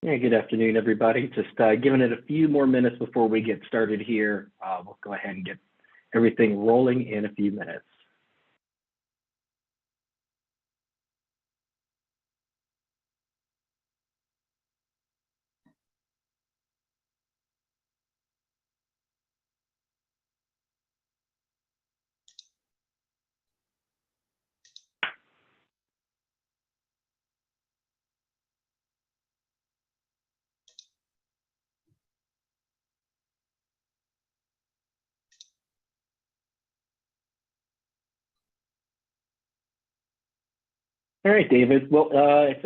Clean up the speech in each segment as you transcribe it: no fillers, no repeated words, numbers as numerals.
Yeah, good afternoon, everybody. Just giving it a few more minutes before we get started here. We'll go ahead and get everything rolling in a few minutes. All right, David. Well, it's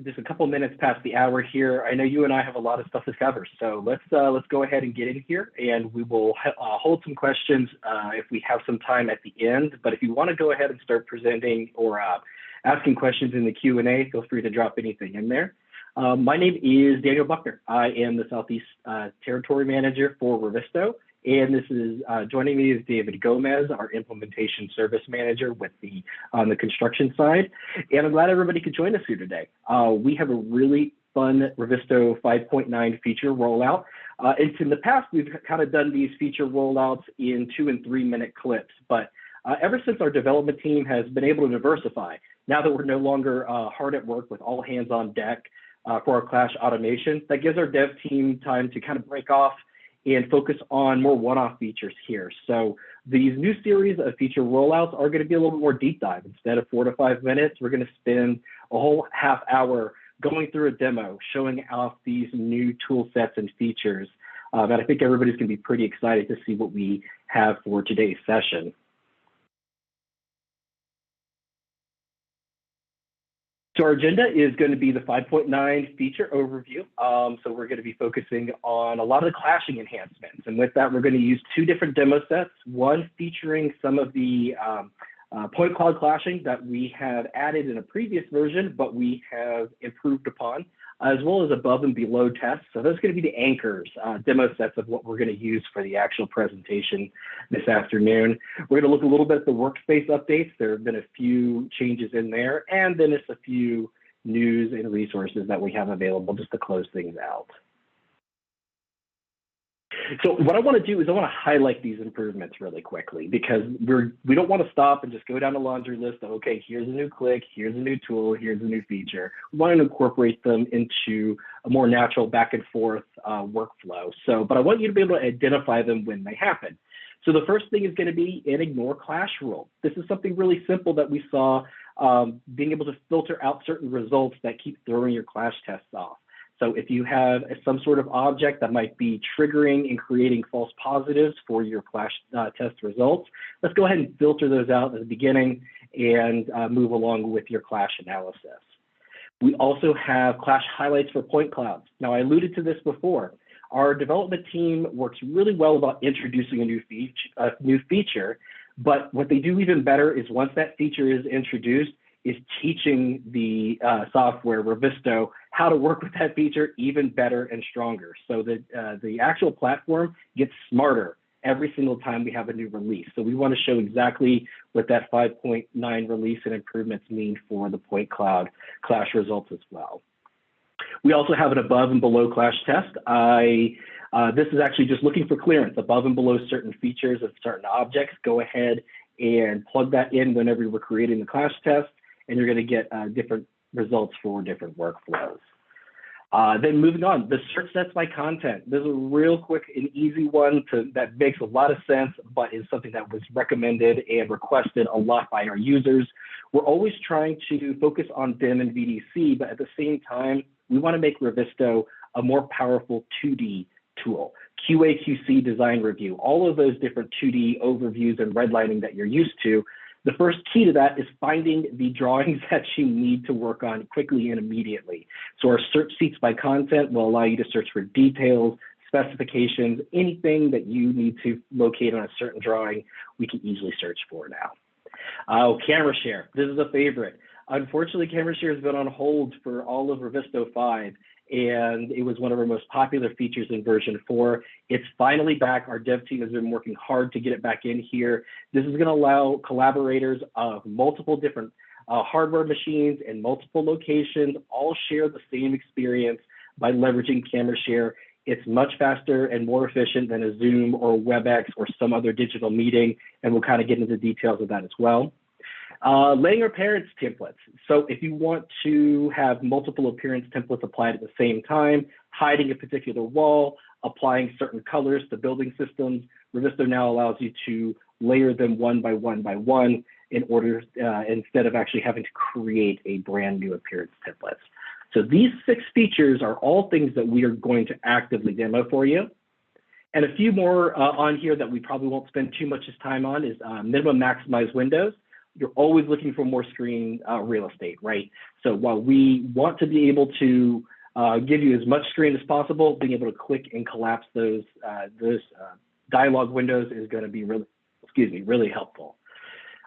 just a couple minutes past the hour here. I know you and I have a lot of stuff to cover, so let's go ahead and get in here, and we will hold some questions if we have some time at the end. But if you want to go ahead and start presenting or asking questions in the Q&A, feel free to drop anything in there. My name is Daniel Buckner. I am the Southeast Territory Manager for Revizto. And this is joining me is David Gomez, our Implementation Service Manager on the construction side. And I'm glad everybody could join us here today. We have a really fun Revizto 5.9 feature rollout. And in the past, we've kind of done these feature rollouts in 2 and 3 minute clips. But ever since our development team has been able to diversify, now that we're no longer hard at work with all hands on deck for our Clash automation, that gives our dev team time to kind of break off and focus on more one-off features here. So these new series of feature rollouts are going to be a little bit more deep dive. Instead of 4 to 5 minutes, we're going to spend a whole half hour going through a demo, showing off these new tool sets and features. And I think everybody's going to be pretty excited to see what we have for today's session. So our agenda is going to be the 5.9 feature overview. So we're going to be focusing on a lot of the clashing enhancements. And with that, we're going to use 2 different demo sets, one featuring some of the point cloud clashing that we have added in a previous version, but we have improved upon, as well as above and below tests. So those are going to be the anchors, demo sets of what we're going to use for the actual presentation this afternoon. We're going to look a little bit at the workspace updates. There have been a few changes in there, and then it's a few news and resources that we have available just to close things out. So what I want to do is I want to highlight these improvements really quickly, because we don't want to stop and just go down the laundry list of, okay, here's a new click, here's a new tool, here's a new feature. We want to incorporate them into a more natural back and forth workflow. But I want you to be able to identify them when they happen. So the first thing is going to be an ignore clash rule. This is something really simple that we saw, being able to filter out certain results that keep throwing your clash tests off. So if you have some sort of object that might be triggering and creating false positives for your clash test results, let's go ahead and filter those out at the beginning and move along with your clash analysis. We also have clash highlights for point clouds. Now, I alluded to this before. Our development team works really well about introducing a new feature, but what they do even better is once that feature is introduced, is teaching the software, Revizto, how to work with that feature even better and stronger. So that the actual platform gets smarter every single time we have a new release. So we want to show exactly what that 5.9 release and improvements mean for the point cloud clash results as well. We also have an above and below clash test. This is actually just looking for clearance above and below certain features of certain objects. Go ahead and plug that in whenever we're creating the clash test, and you're going to get different results for different workflows. Then moving on, the search sets by content. This is a real quick and easy one that makes a lot of sense, but is something that was recommended and requested a lot by our users. We're always trying to focus on BIM and VDC, but at the same time, we want to make Revizto a more powerful 2D tool. QA, QC, design review, all of those different 2D overviews and redlining that you're used to. The first key to that is finding the drawings that you need to work on quickly and immediately. So our search seats by content will allow you to search for details, specifications, anything that you need to locate on a certain drawing, we can easily search for now. Camera share, this is a favorite. Unfortunately, camera share has been on hold for all of Revizto 5, and it was one of our most popular features in version 4. It's finally back. Our dev team has been working hard to get it back in here. This is going to allow collaborators of multiple different hardware machines in multiple locations all share the same experience by leveraging camera share. It's much faster and more efficient than a Zoom or WebEx or some other digital meeting, and we'll kind of get into the details of that as well. Laying appearance templates. So if you want to have multiple appearance templates applied at the same time, hiding a particular wall, applying certain colors to building systems, Revizto now allows you to layer them one by one in order, instead of actually having to create a brand new appearance templates. So these 6 features are all things that we are going to actively demo for you. And a few more on here that we probably won't spend too much time on is minimum maximize windows. You're always looking for more screen real estate, right? So while we want to be able to give you as much screen as possible, being able to click and collapse those dialog windows is going to be really helpful.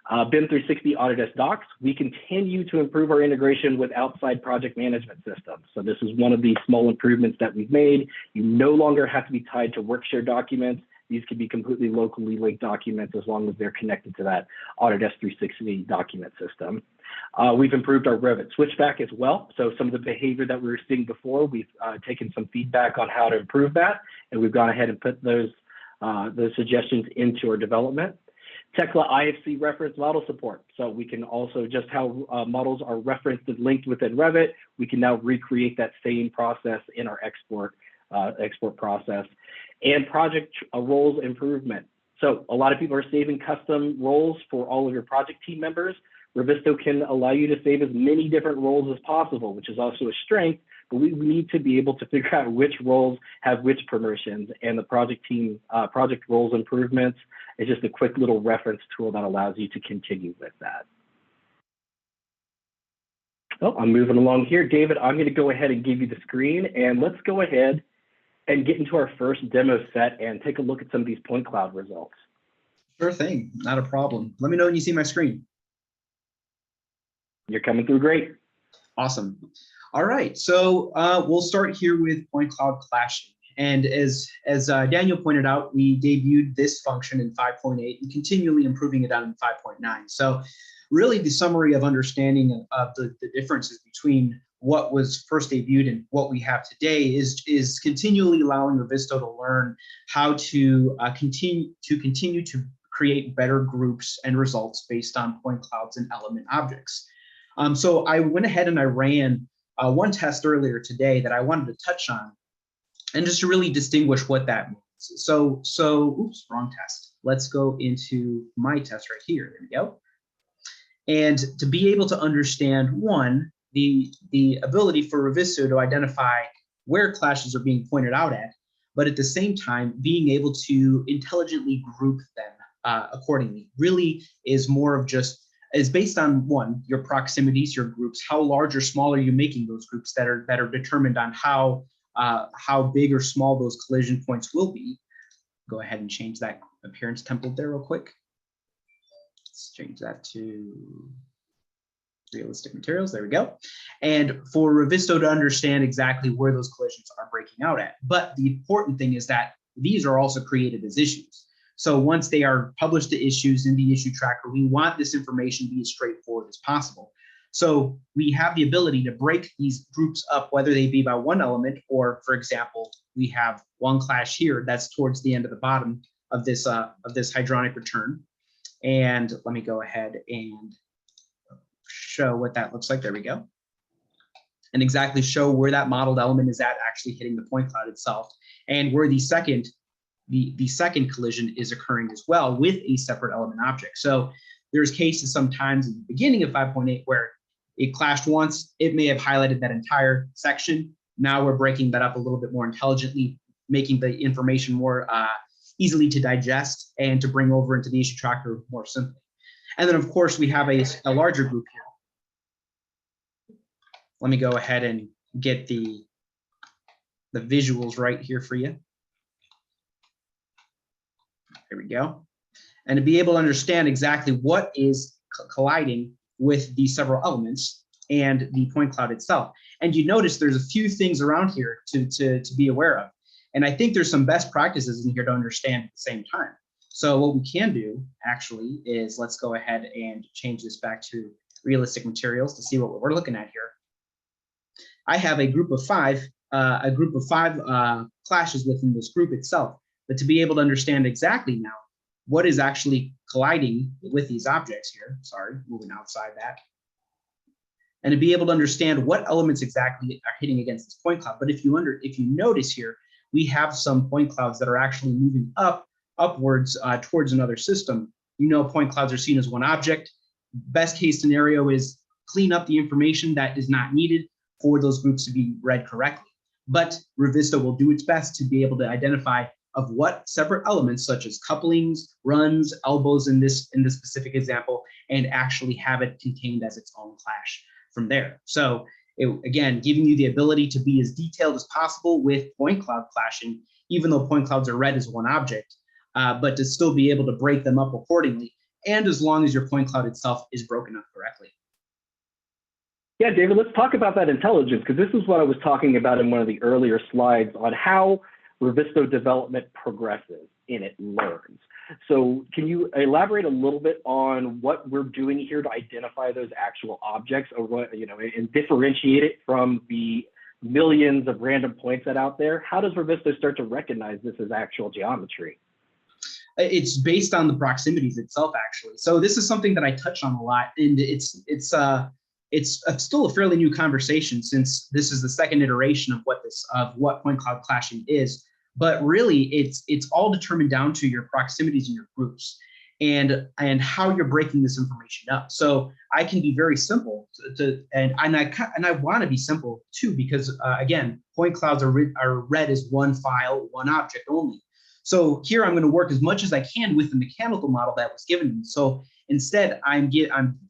BIM 360 Autodesk Docs, we continue to improve our integration with outside project management systems. So this is one of the small improvements that we've made. You no longer have to be tied to Workshare documents. These can be completely locally linked documents as long as they're connected to that Autodesk 360 document system. We've improved our Revit switchback as well. So some of the behavior that we were seeing before, we've taken some feedback on how to improve that, and we've gone ahead and put those suggestions into our development. Tekla IFC reference model support. So we can also, just how models are referenced and linked within Revit, we can now recreate that same process in our export process. And project roles improvement. So a lot of people are saving custom roles for all of your project team members. Revizto can allow you to save as many different roles as possible, which is also a strength, but we need to be able to figure out which roles have which permissions, and the project team, project roles improvements is just a quick little reference tool that allows you to continue with that. Oh, I'm moving along here. David, I'm going to go ahead and give you the screen, and let's go ahead and get into our first demo set and take a look at some of these point cloud results. Sure thing, not a problem. Let me know when you see my screen. You're coming through great. Awesome. All right, so we'll start here with point cloud clashing. And as Daniel pointed out, we debuted this function in 5.8 and continually improving it on in 5.9. So really the summary of understanding of the differences between what was first debuted and what we have today is continually allowing Revizto to learn how to continue to create better groups and results based on point clouds and element objects. So I went ahead and I ran one test earlier today that I wanted to touch on, and just to really distinguish what that means. So oops, wrong test. Let's go into my test right here. There we go. And to be able to understand, one, the ability for Revizto to identify where clashes are being pointed out at, but at the same time, being able to intelligently group them accordingly really is more of just, is based on, one, your proximities, your groups, how large or small are you making those groups that are determined on how big or small those collision points will be. Go ahead and change that appearance template there real quick. Let's change that to realistic materials. There we go. And for Revizto to understand exactly where those collisions are breaking out at. But the important thing is that these are also created as issues. So once they are published to issues in the issue tracker, we want this information to be as straightforward as possible. So we have the ability to break these groups up, whether they be by one element, or for example, we have one clash here that's towards the end of the bottom of this hydronic return. And let me go ahead and show what that looks like. There we go. And exactly show where that modeled element is at actually hitting the point cloud itself, and where the second collision is occurring as well with a separate element object. So there's cases sometimes in the beginning of 5.8 where it clashed once, it may have highlighted that entire section. Now we're breaking that up a little bit more intelligently, making the information more easily to digest and to bring over into the issue tracker more simply. And then of course we have a larger group here. Let me go ahead and get the visuals right here for you. There we go. And to be able to understand exactly what is colliding with the several elements and the point cloud itself. And you notice there's a few things around here to be aware of. And I think there's some best practices in here to understand at the same time. So what we can do actually is, let's go ahead and change this back to realistic materials to see what we're looking at here. I have a group of 5 a group of 5 clashes within this group itself, but to be able to understand exactly now what is actually colliding with these objects here. Sorry, moving outside that. And to be able to understand what elements exactly are hitting against this point cloud. But if you notice here, we have some point clouds that are actually moving upwards towards another system. You know, point clouds are seen as one object. Best case scenario is clean up the information that is not needed for those groups to be read correctly. But Revizto will do its best to be able to identify of what separate elements, such as couplings, runs, elbows in this specific example, and actually have it contained as its own clash from there. So again, giving you the ability to be as detailed as possible with point cloud clashing, even though point clouds are read as one object, but to still be able to break them up accordingly, and as long as your point cloud itself is broken up correctly. Yeah, David, let's talk about that intelligence, because this is what I was talking about in one of the earlier slides on how Revizto development progresses and it learns. So can you elaborate a little bit on what we're doing here to identify those actual objects, or what, you know, and differentiate it from the millions of random points that out there? How does Revizto start to recognize this as actual geometry? It's based on the proximities itself, actually. So this is something that I touch on a lot, and it's still a fairly new conversation, since this is the second iteration of what point cloud clashing is. But really, it's all determined down to your proximities in your groups and how you're breaking this information up. So I can be very simple and I want to be simple too, because again, point clouds are read as one file, one object only. So here I'm going to work as much as I can with the mechanical model that was given to me. So instead, I'm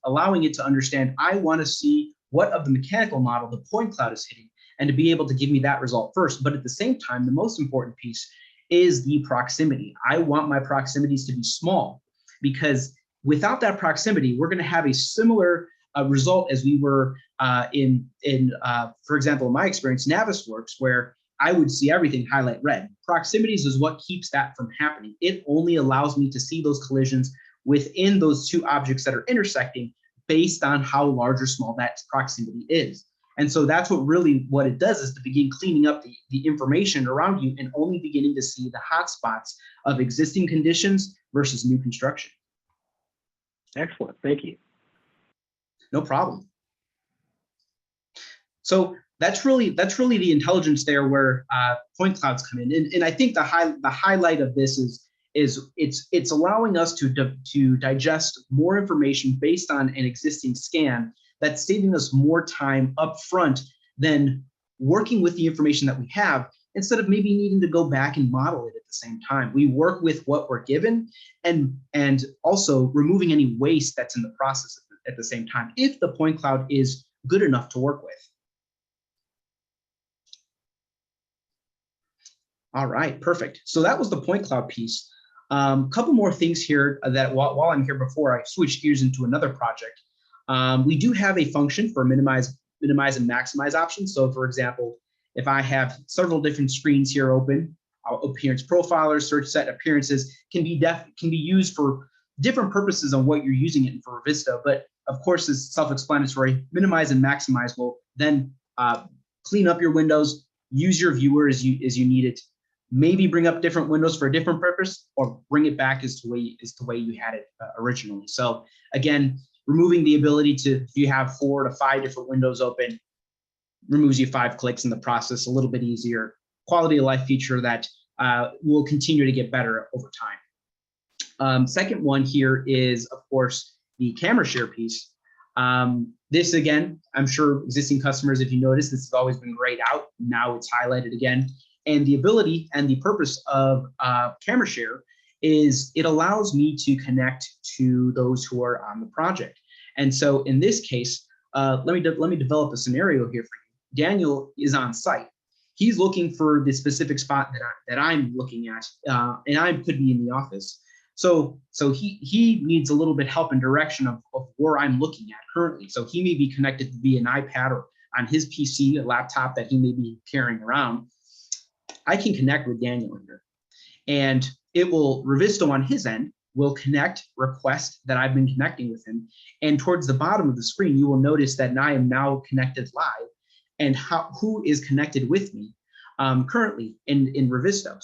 allowing it to understand, I want to see what of the mechanical model the point cloud is hitting, and to be able to give me that result first. But at the same time, the most important piece is the proximity. I want my proximities to be small, because without that proximity, we're going to have a similar result as we were for example, in my experience, Navisworks, where I would see everything highlight red. Proximities is what keeps that from happening. It only allows me to see those collisions within those two objects that are intersecting based on how large or small that proximity is. And so that's what it does, is to begin cleaning up the information around you and only beginning to see the hotspots of existing conditions versus new construction. Excellent, thank you. No problem. So that's really the intelligence there where point clouds come in. And I think the highlight of this is it's allowing us to digest more information based on an existing scan, that's saving us more time up front than working with the information that we have, instead of maybe needing to go back and model it at the same time. We work with what we're given, and also removing any waste that's in the process at the same time, if the point cloud is good enough to work with. All right, perfect. So that was the point cloud piece. Couple more things here that while I'm here, before I switch gears into another project. We do have a function for minimize and maximize options. So for example, if I have several different screens here open, appearance profiler, search set, appearances can be used for different purposes on what you're using it for Revizto. But of course, it's self-explanatory. Minimize and maximize will then clean up your windows, use your viewer as you need it, maybe bring up different windows for a different purpose, or bring it back as the way you had it originally. So again, removing the ability to, if you have 4 to 5 different windows open, removes you 5 clicks in the process, a little bit easier. Quality of life feature that will continue to get better over time. Second one here is, of course, the camera share piece. This, again, I'm sure existing customers, if you notice, this has always been grayed out. Now it's highlighted again. And the ability and the purpose of camera share is it allows me to connect to those who are on the project. And so in this case, let me develop a scenario here for you. Daniel is on site. He's looking for the specific spot that I'm looking at, and I could be in the office. So he needs a little bit help and direction of where I'm looking at currently. So he may be connected via an iPad or on his PC, a laptop that he may be carrying around. I can connect with Daniel here, and Revizto on his end will connect request that I've been connecting with him. And towards the bottom of the screen, you will notice that I am now connected live. and who is connected with me currently in Revizto.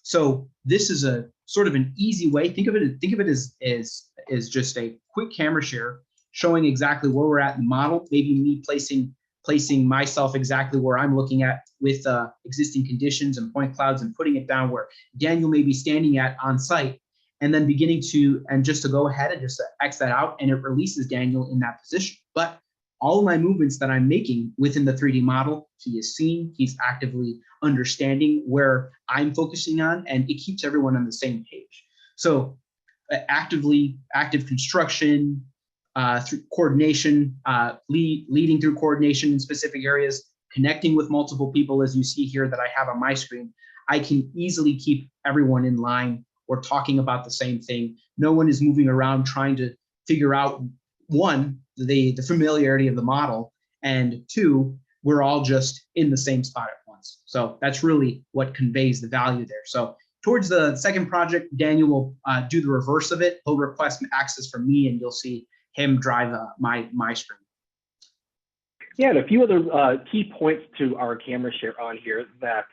So this is a sort of an easy way. Think of it as just a quick camera share showing exactly where we're at in the model. Maybe me placing myself exactly where I'm looking at with existing conditions and point clouds, and putting it down where Daniel may be standing at on site, and then just to go ahead and just X that out, and it releases Daniel in that position. But all of my movements that I'm making within the 3D model, he is seeing, he's actively understanding where I'm focusing on, and it keeps everyone on the same page. So active construction, through coordination, leading through coordination in specific areas, connecting with multiple people, as you see here that I have on my screen. I can easily keep everyone in line. We're talking about the same thing. No one is moving around trying to figure out, one, the familiarity of the model, and two, we're all just in the same spot at once. So that's really what conveys the value there. So towards the second project, Daniel will do the reverse of it. He'll request access from me, and you'll see him drive my screen. Yeah, and a few other key points to our camera share on here that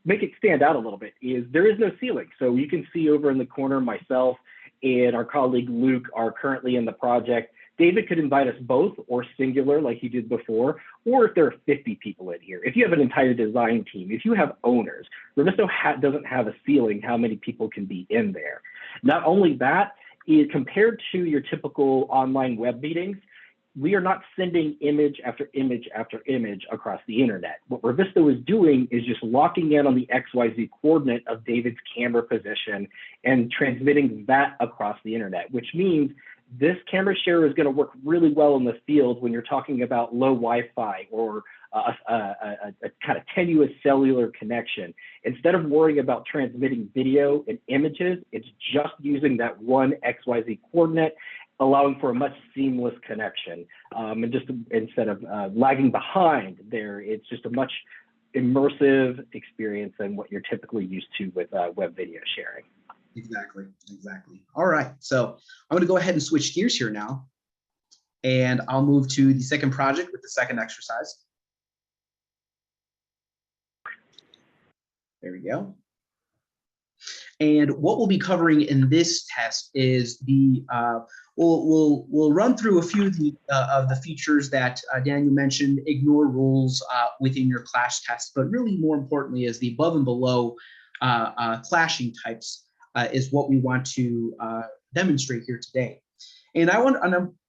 make it stand out a little bit is there is no ceiling. So you can see over in the corner, myself and our colleague Luke are currently in the project. David could invite us both, or singular like he did before, or if there are 50 people in here. If you have an entire design team, if you have owners, Revizto doesn't have a ceiling how many people can be in there. Not only that, compared to your typical online web meetings, we are not sending image after image after image across the internet. What Revizto is doing is just locking in on the XYZ coordinate of David's camera position and transmitting that across the internet, which means this camera share is going to work really well in the field when you're talking about low Wi-Fi or a kind of tenuous cellular connection. Instead of worrying about transmitting video and images, it's just using that one XYZ coordinate, allowing for a much seamless connection. And just instead of lagging behind there, it's just a much immersive experience than what you're typically used to with web video sharing. Exactly. All right, so I'm going to go ahead and switch gears here now, and I'll move to the second project with the second exercise. There we go. And what we'll be covering in this test is we'll run through a few of the features that Daniel mentioned. Ignore rules within your clash test, but really more importantly is the above and below clashing types is what we want to demonstrate here today. And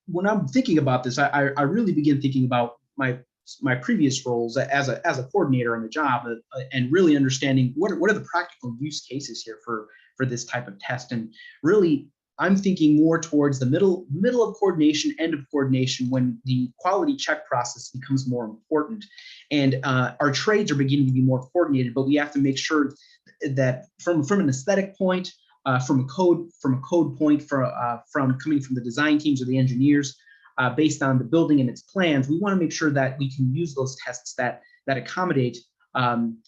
when I'm thinking about this, I really begin thinking about my previous roles as a coordinator on the job, and really understanding what are the practical use cases here for this type of test. And really, I'm thinking more towards the middle of coordination, end of coordination, when the quality check process becomes more important, and our trades are beginning to be more coordinated. But we have to make sure that from an aesthetic point, from a code point, from coming from the design teams or the engineers, based on the building and its plans, we want to make sure that we can use those tests that accommodate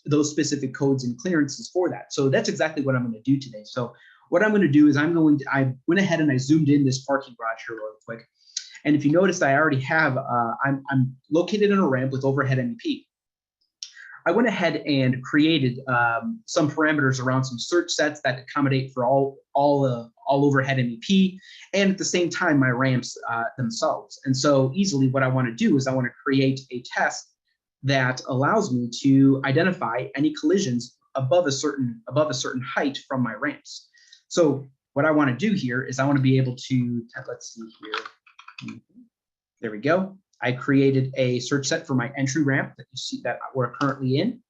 those specific codes and clearances for that. So that's exactly what I'm going to do today. So what I'm going to do is I went ahead and I zoomed in this parking garage here real quick. And if you notice, I already have, I'm located in a ramp with overhead MEP. I went ahead and created some parameters around some search sets that accommodate for all overhead MEP, and at the same time my ramps themselves. And so easily what I want to do is I want to create a test that allows me to identify any collisions above a certain height from my ramps. So what I want to do here is I want to be able to, let's see here. There we go. I created a search set for my entry ramp that you see that we're currently in.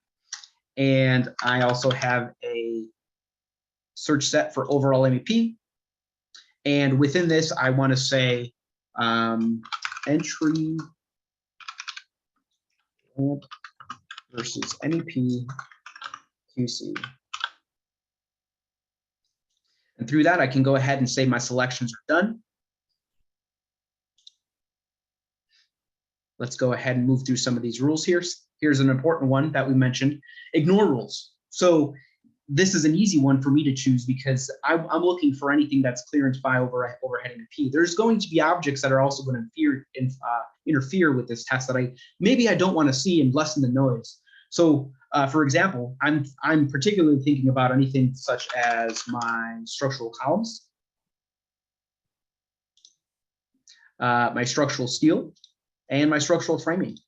And I also have a search set for overall MEP. And within this, I want to say entry ramp versus MEP QC. And through that, I can go ahead and say my selections are done. Let's go ahead and move through some of these rules here. Here's an important one that we mentioned: ignore rules. So this is an easy one for me to choose because I'm looking for anything that's clearance by overhead MP. There's going to be objects that are also going to interfere with this test that I don't want to see and lessen the noise. So for example, I'm particularly thinking about anything such as my structural columns, my structural steel, and my structural framing.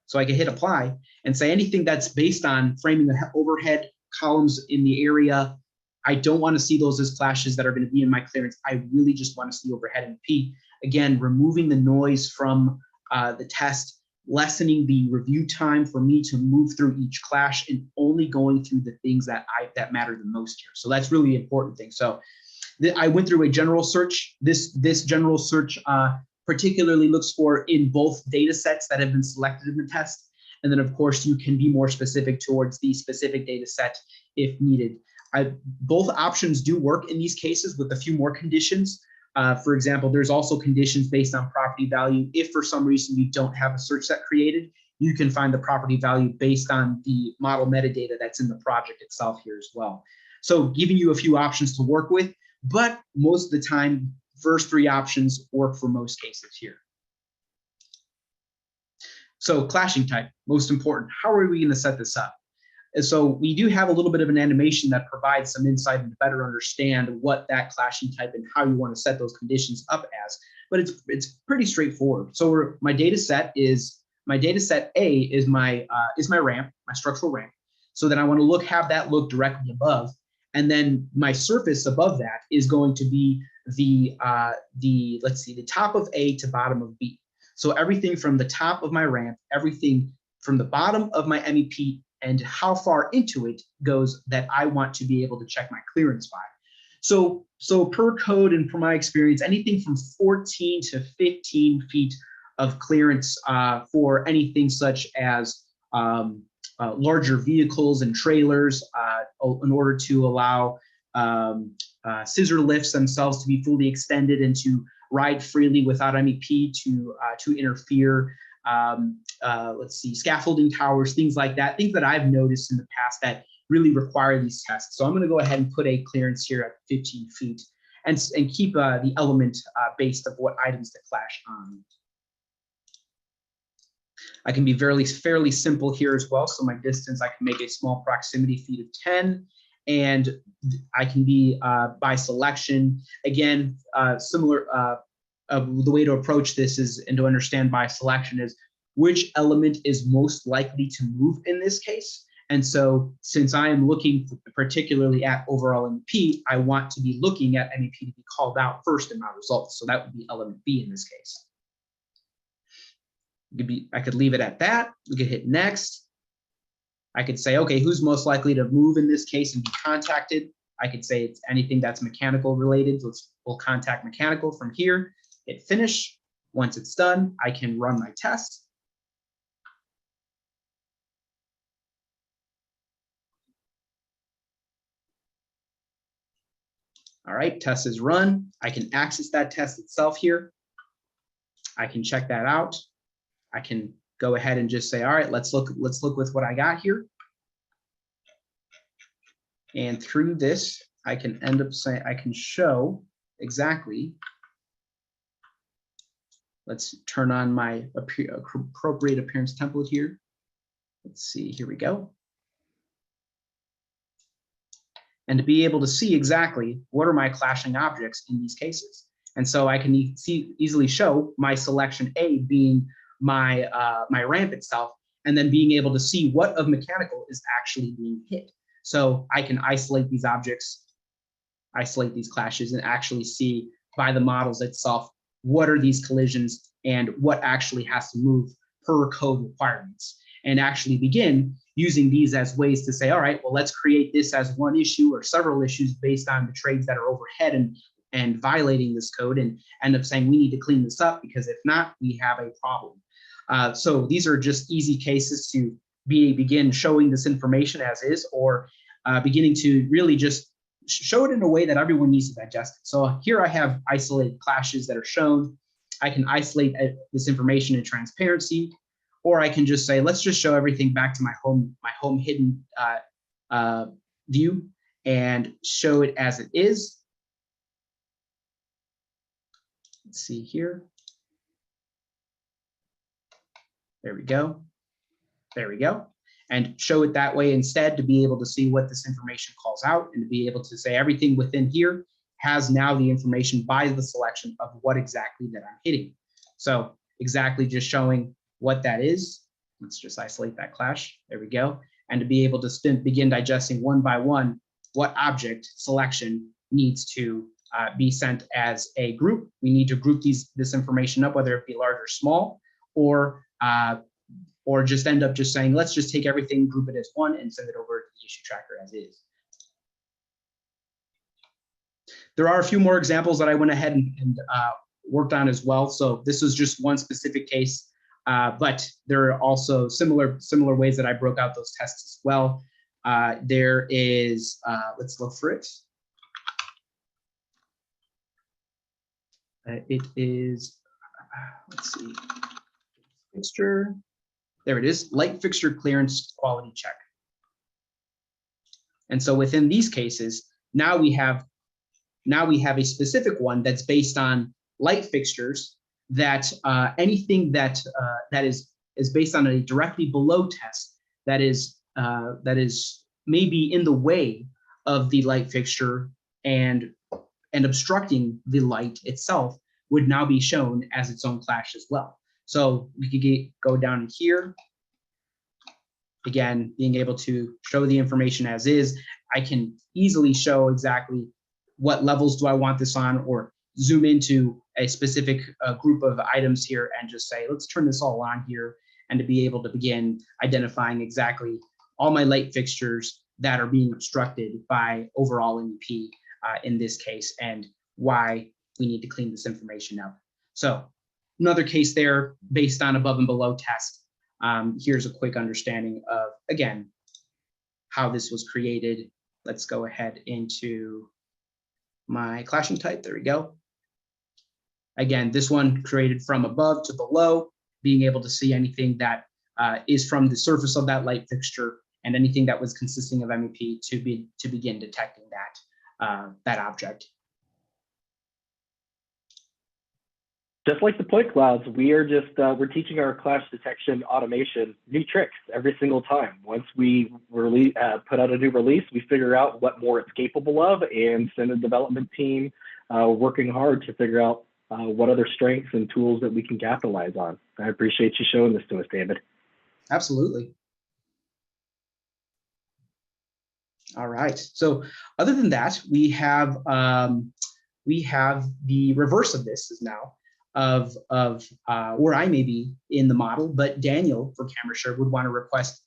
So I can hit apply and say anything that's based on framing the overhead columns in the area. I don't want to see those as clashes that are going to be in my clearance. I really just want to see overhead MP. Again, removing the noise from the test, lessening the review time for me to move through each clash, and only going through the things that matter the most here. So that's really the important thing. So I went through a general search. This general search particularly looks for in both data sets that have been selected in the test. And then, of course, you can be more specific towards the specific data set if needed. Both options do work in these cases with a few more conditions. For example, there's also conditions based on property value. If for some reason you don't have a search set created, you can find the property value based on the model metadata that's in the project itself here as well. So giving you a few options to work with, but most of the time, first three options work for most cases here. So clashing type, most important. How are we going to set this up? And so we do have a little bit of an animation that provides some insight and to better understand what that clashing type and how you want to set those conditions up as. But it's pretty straightforward. So my data set A is my ramp, my structural ramp. So then I want to have that look directly above, and then my surface above that is going to be the top of A to bottom of B. So everything from the top of my ramp, everything from the bottom of my MEP, and how far into it goes that I want to be able to check my clearance by. So per code and from my experience, anything from 14 to 15 feet of clearance for anything such as larger vehicles and trailers in order to allow scissor lifts themselves to be fully extended and to ride freely without MEP to interfere. Let's see, scaffolding towers, things like that, things that I've noticed in the past that really require these tests. So I'm going to go ahead and put a clearance here at 15 feet and keep the element based of what items to clash on. I can be fairly simple here as well. So my distance, I can make a small proximity feet of 10. And I can be by selection. Again, similar, the way to approach this is, and to understand by selection is, which element is most likely to move in this case. And so since I am looking particularly at overall MEP, I want to be looking at MEP to be called out first in my results. So that would be element B in this case. I could leave it at that. We could hit next. I could say, okay, who's most likely to move in this case and be contacted? I could say it's anything that's mechanical related. So we'll contact mechanical from here, hit finish. Once it's done, I can run my test. All right, test is run. I can access that test itself here. I can check that out. I can go ahead and just say, all right, let's look with what I got here. And through this, I can end up saying, I can show exactly. Let's turn on my appropriate appearance template here. Let's see, here we go. And to be able to see exactly what are my clashing objects in these cases. And so I can easily show my selection A being my ramp itself, and then being able to see what of mechanical is actually being hit. So I can isolate these objects, isolate these clashes, and actually see by the models itself, what are these collisions and what actually has to move per code requirements, and actually begin using these as ways to say, all right, well, let's create this as one issue or several issues based on the trades that are overhead and violating this code, and end up saying we need to clean this up, because if not, we have a problem. So these are just easy cases to begin showing this information as is, or beginning to really just show it in a way that everyone needs to digest it. So here I have isolated clashes that are shown. I can isolate this information in transparency, or I can just say, let's just show everything back to my home hidden view and show it as it is. Let's see here. There we go. There we go. And show it that way instead to be able to see what this information calls out and to be able to say everything within here has now the information by the selection of what exactly that I'm hitting. So exactly just showing what that is. Let's just isolate that clash. There we go. And to be able to begin digesting one by one what object selection needs to be sent as a group. We need to group this information up, whether it be large or small, or just end up just saying, let's just take everything, group it as one, and send it over to the issue tracker as is. There are a few more examples that I went ahead and worked on as well. So this is just one specific case, but there are also similar ways that I broke out those tests as well. There is, let's look for it. It is, let's see, fixture. There it is, light fixture clearance quality check. And so within these cases, now we have a specific one that's based on light fixtures that anything that is based on a directly below test that is maybe in the way of the light fixture and obstructing the light itself would now be shown as its own clash as well. So we could go down here. Again, being able to show the information as is, I can easily show exactly what levels do I want this on, or zoom into a specific group of items here and just say, let's turn this all on here, and to be able to begin identifying exactly all my light fixtures that are being obstructed by overall MEP in this case, and why we need to clean this information up. So another case there based on above and below test. Here's a quick understanding of, again, how this was created. Let's go ahead into my clashing type. There we go. Again, this one created from above to below, being able to see anything that is from the surface of that light fixture and anything that was consisting of MEP to begin detecting that object. Just like the point clouds, we are just we're teaching our clash detection automation new tricks every single time. Once we put out a new release, we figure out what more it's capable of and send a development team working hard to figure out what other strengths and tools that we can capitalize on. I appreciate you showing this to us, David. Absolutely. All right. So other than that, we have the reverse of this is now of where I may be in the model, but Daniel for camera share would want to request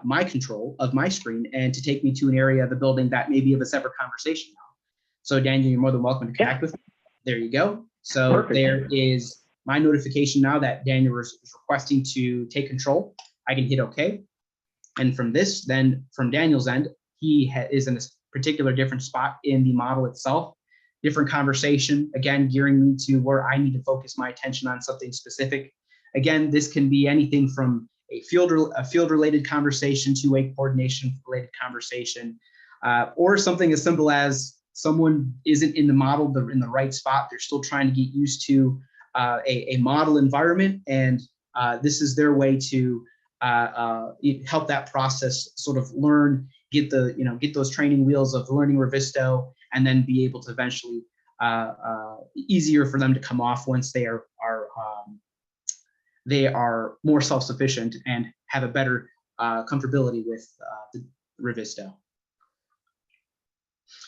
my control of my screen and to take me to an area of the building that may be of a separate conversation now. So Daniel, you're more than welcome to connect with me. There you go. So perfect. There is my notification now that Daniel is requesting to take control. I can hit OK. And from this, then from Daniel's end, he is in a particular different spot in the model itself. Different conversation, again, gearing me to where I need to focus my attention on something specific. Again, this can be anything from a field-related conversation to a coordination-related conversation, or something as simple as someone isn't in the model, they're in the right spot, they're still trying to get used to a model environment, and this is their way to help that process sort of learn, get those training wheels of learning Revizto, and then be able to eventually easier for them to come off once they are more self-sufficient and have a better comfortability with the Revizto.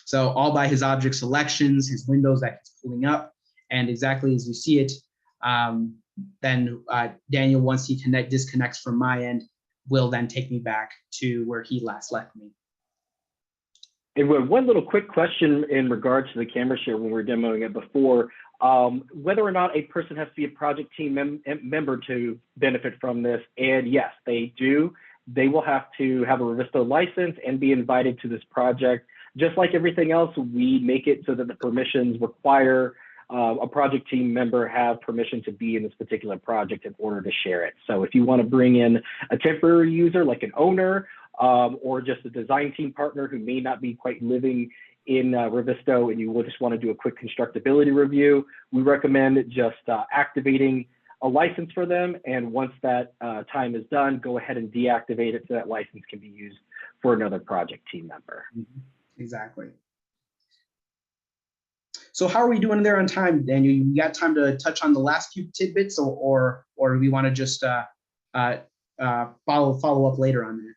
So all by his object selections, his windows that he's pulling up, and exactly as you see it, then Daniel, once he disconnects from my end, will then take me back to where he last left me. And one little quick question in regards to the camera share when we were demoing it before, whether or not a person has to be a project team member to benefit from this. And yes, they do. They will have to have a Revizto license and be invited to this project. Just like everything else, we make it so that the permissions require a project team member have permission to be in this particular project in order to share it. So if you want to bring in a temporary user like an owner, or just a design team partner who may not be quite living in Revizto and you will just want to do a quick constructability review, we recommend just activating a license for them. And once that time is done, go ahead and deactivate it so that license can be used for another project team member. Exactly. So how are we doing there on time, Daniel? You got time to touch on the last few tidbits, or do we want to just follow up later on that?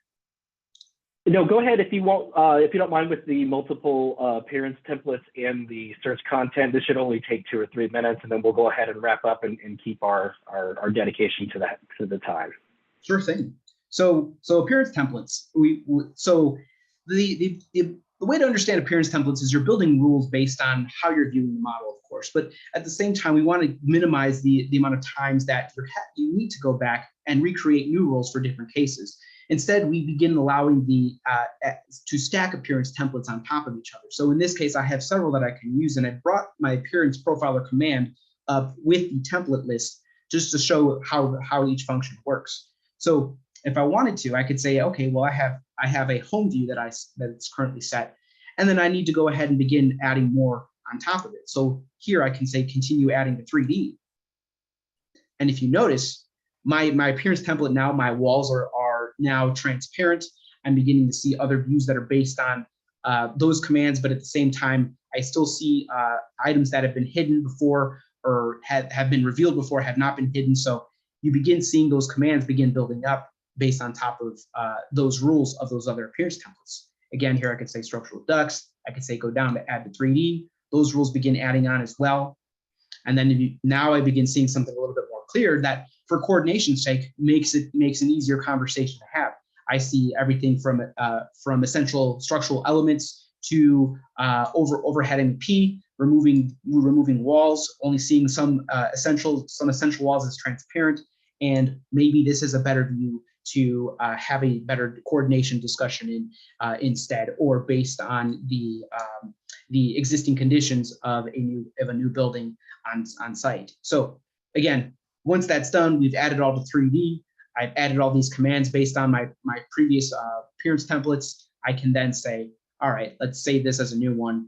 No, go ahead if you want. If you don't mind with the multiple appearance templates and the search content, this should only take 2 or 3 minutes, and then we'll go ahead and wrap up and keep our dedication to the time. Sure thing. So appearance templates. The way to understand appearance templates is you're building rules based on how you're viewing the model, of course. But at the same time, we want to minimize the amount of times that you need to go back and recreate new rules for different cases. Instead, we begin allowing to stack appearance templates on top of each other. So in this case, I have several that I can use, and I brought my appearance profiler command up with the template list just to show how each function works. So if I wanted to, I could say, okay, well, I have a home view that's currently set, and then I need to go ahead and begin adding more on top of it. So here I can say continue adding to 3D. And if you notice, my appearance template now, my walls are now transparent. I'm beginning to see other views that are based on those commands, but at the same time, I still see items that have been hidden before or have been revealed before, have not been hidden. So you begin seeing those commands begin building up based on top of those rules of those other appearance templates. Again, here I could say structural ducts. I could say go down to add to 3D. Those rules begin adding on as well. And then now I begin seeing something a little bit more clear that for coordination's sake makes an easier conversation to have. I see everything from essential structural elements to overhead MP, removing walls, only seeing some essential walls as transparent, and maybe this is a better view to have a better coordination discussion instead, or based on the existing conditions of a new building on site. So again, once that's done, we've added all to 3D. I've added all these commands based on my previous appearance templates. I can then say, all right, let's save this as a new one.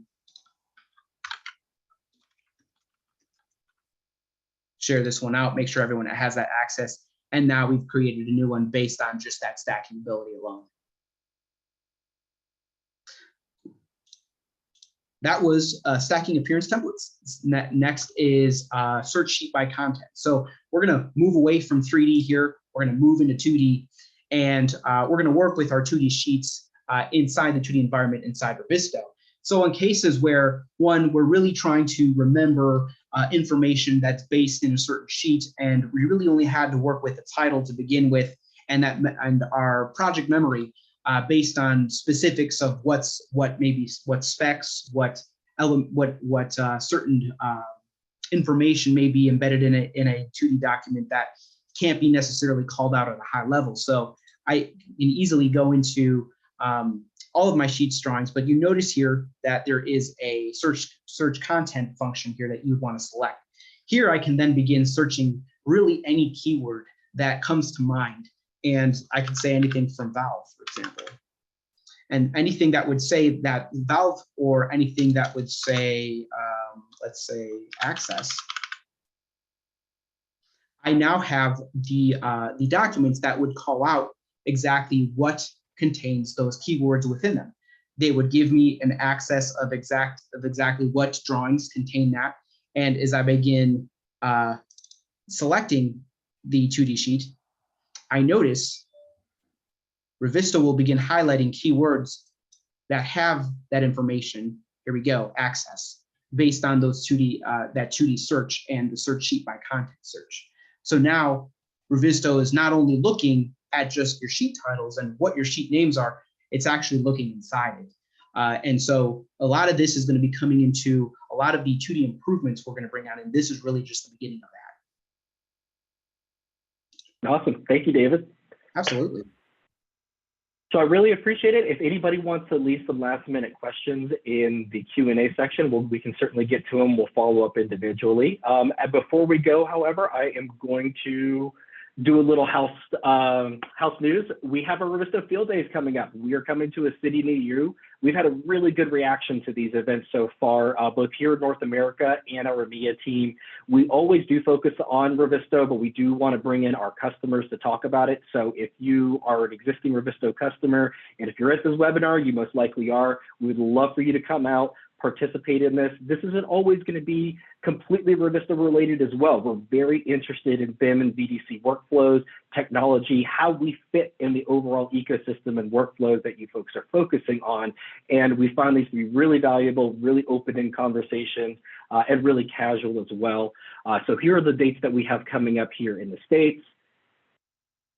Share this one out, make sure everyone has that access. And now we've created a new one based on just that stacking ability alone. That was stacking appearance templates. Next is search sheet by content. So we're going to move away from 3D here. We're going to move into 2D, and we're going to work with our 2D sheets inside the 2D environment inside Revizto. So in cases where, one, we're really trying to remember information that's based in a certain sheet, and we really only had to work with the title to begin with, and our project memory based on specifics of what specs, what certain information may be embedded in a 2D document that can't be necessarily called out at a high level. So I can easily go into all of my sheets drawings, but you notice here that there is a search content function here that you want to select. Here I can then begin searching really any keyword that comes to mind. And I can say anything from valve, for example. And anything that would say that valve, or anything that would say, let's say access. I now have the documents that would call out exactly what contains those keywords within them. They would give me an access of exactly what drawings contain that. And as I begin selecting the 2D sheet, I notice Revizto will begin highlighting keywords that have that information. Here we go, access, based on those 2D that 2D search and the search sheet by content search. So now Revizto is not only looking at just your sheet titles and what your sheet names are, it's actually looking inside it. And so a lot of this is going to be coming into a lot of the 2D improvements we're going to bring on, and this is really just the beginning of that. Awesome. Thank you, David. Absolutely. So I really appreciate it. If anybody wants to leave some last minute questions in the Q&A section, we can certainly get to them. We'll follow up individually. And before we go, however, I am going to do a little house news. We have our Revizto Field Days coming up. We are coming to a city near you. We've had a really good reaction to these events so far, both here in North America and our EMEA team. We always do focus on Revizto, but we do want to bring in our customers to talk about it. So if you are an existing Revizto customer, and if you're at this webinar, you most likely are, we would love for you to come out, participate in this. This isn't always going to be completely Revizto related as well. We're very interested in BIM and VDC workflows, technology, how we fit in the overall ecosystem and workflows that you folks are focusing on. And we find these to be really valuable, really open-end conversations, and really casual as well. So here are the dates that we have coming up here in the States.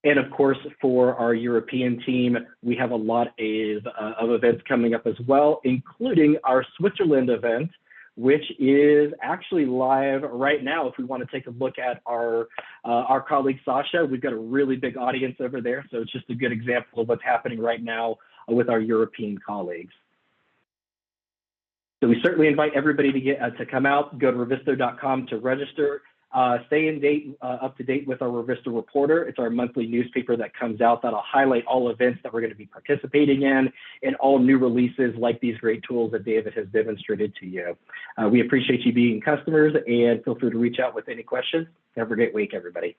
And of course, for our European team, we have a lot of events coming up as well, including our Switzerland event, which is actually live right now. If we want to take a look at our colleague Sasha, we've got a really big audience over there. So it's just a good example of what's happening right now with our European colleagues. So we certainly invite everybody to come out, go to revisto.com to register. Stay up to date with our Revizto Reporter. It's our monthly newspaper that comes out that'll highlight all events that we're going to be participating in and all new releases like these great tools that David has demonstrated to you. We appreciate you being customers, and feel free to reach out with any questions. Have a great week, everybody.